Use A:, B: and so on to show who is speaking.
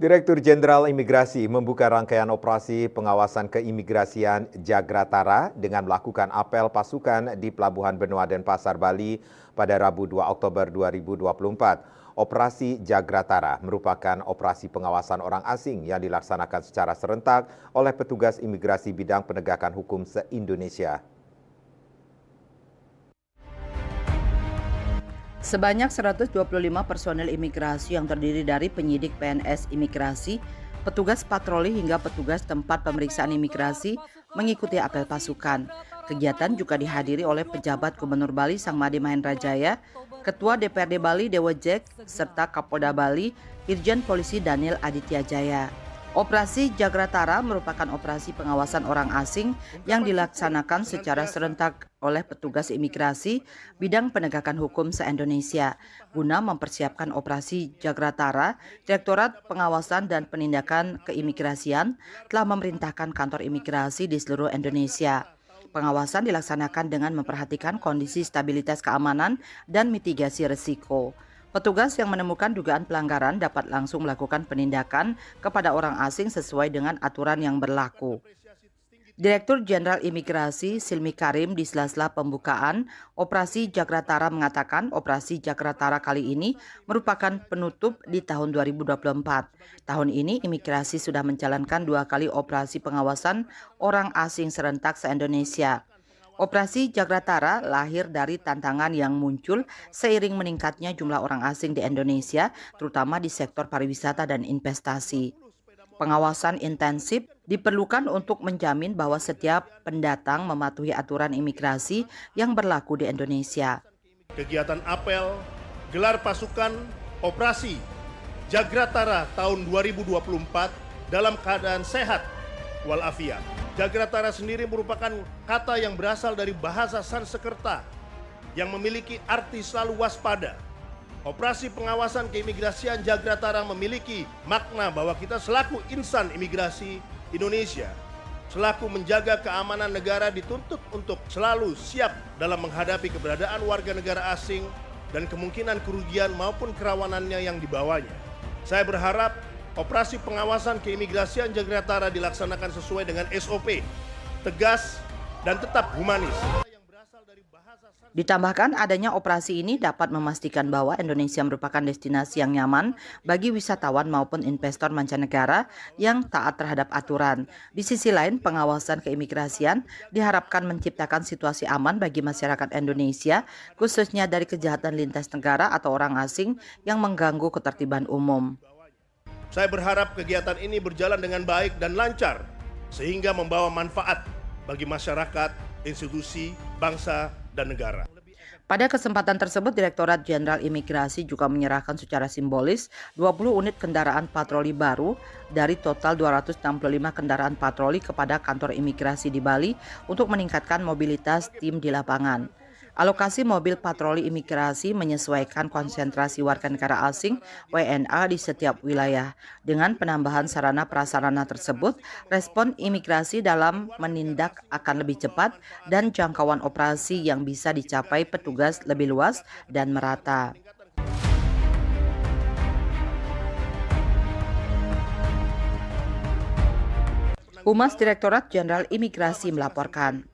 A: Direktur Jenderal Imigrasi membuka rangkaian operasi pengawasan keimigrasian Jagratara dengan melakukan apel pasukan di Pelabuhan Benoa Denpasar, Bali pada Rabu 2 Oktober 2024. Operasi Jagratara merupakan operasi pengawasan orang asing yang dilaksanakan secara serentak oleh petugas imigrasi bidang penegakan hukum se-Indonesia.
B: Sebanyak 125 personel imigrasi yang terdiri dari penyidik PNS imigrasi, petugas patroli hingga petugas tempat pemeriksaan imigrasi mengikuti apel pasukan. Kegiatan juga dihadiri oleh pejabat Gubernur Bali Sangmade Mahendrajaya, Ketua DPRD Bali Dewa Jack, serta Kapolda Bali Irjen Polisi Daniel Aditya Jaya. Operasi Jagratara merupakan operasi pengawasan orang asing yang dilaksanakan secara serentak oleh petugas imigrasi bidang penegakan hukum se-Indonesia. Guna mempersiapkan operasi Jagratara, Direktorat Pengawasan dan Penindakan Keimigrasian telah memerintahkan kantor imigrasi di seluruh Indonesia. Pengawasan dilaksanakan dengan memperhatikan kondisi stabilitas keamanan dan mitigasi risiko. Petugas yang menemukan dugaan pelanggaran dapat langsung melakukan penindakan kepada orang asing sesuai dengan aturan yang berlaku. Direktur Jenderal Imigrasi Silmi Karim di sela-sela pembukaan Operasi Jagratara mengatakan Operasi Jagratara kali ini merupakan penutup di tahun 2024. Tahun ini imigrasi sudah menjalankan 2 kali operasi pengawasan orang asing serentak se-Indonesia. Operasi Jagratara lahir dari tantangan yang muncul seiring meningkatnya jumlah orang asing di Indonesia, terutama di sektor pariwisata dan investasi. Pengawasan intensif diperlukan untuk menjamin bahwa setiap pendatang mematuhi aturan imigrasi yang berlaku di Indonesia.
C: Kegiatan apel, gelar pasukan, operasi Jagratara tahun 2024 dalam keadaan sehat walafiat. Jagratara sendiri merupakan kata yang berasal dari bahasa Sanskerta yang memiliki arti selalu waspada. Operasi pengawasan keimigrasian Jagratara memiliki makna bahwa kita selaku insan imigrasi Indonesia, selaku menjaga keamanan negara dituntut untuk selalu siap dalam menghadapi keberadaan warga negara asing dan kemungkinan kerugian maupun kerawanannya yang dibawanya. Saya berharap operasi pengawasan keimigrasian Jagratara dilaksanakan sesuai dengan SOP, tegas dan tetap humanis.
B: Ditambahkan adanya operasi ini dapat memastikan bahwa Indonesia merupakan destinasi yang nyaman bagi wisatawan maupun investor mancanegara yang taat terhadap aturan. Di sisi lain, pengawasan keimigrasian diharapkan menciptakan situasi aman bagi masyarakat Indonesia, khususnya dari kejahatan lintas negara atau orang asing yang mengganggu ketertiban umum.
C: Saya berharap kegiatan ini berjalan dengan baik dan lancar, sehingga membawa manfaat bagi masyarakat, institusi, bangsa, dan negara.
B: Pada kesempatan tersebut, Direktorat Jenderal Imigrasi juga menyerahkan secara simbolis 20 unit kendaraan patroli baru dari total 265 kendaraan patroli kepada kantor imigrasi di Bali untuk meningkatkan mobilitas tim di lapangan. Alokasi mobil patroli imigrasi menyesuaikan konsentrasi warga negara asing (WNA) di setiap wilayah. Dengan penambahan sarana prasarana tersebut, respon imigrasi dalam menindak akan lebih cepat dan jangkauan operasi yang bisa dicapai petugas lebih luas dan merata. Humas Direktorat Jenderal Imigrasi melaporkan.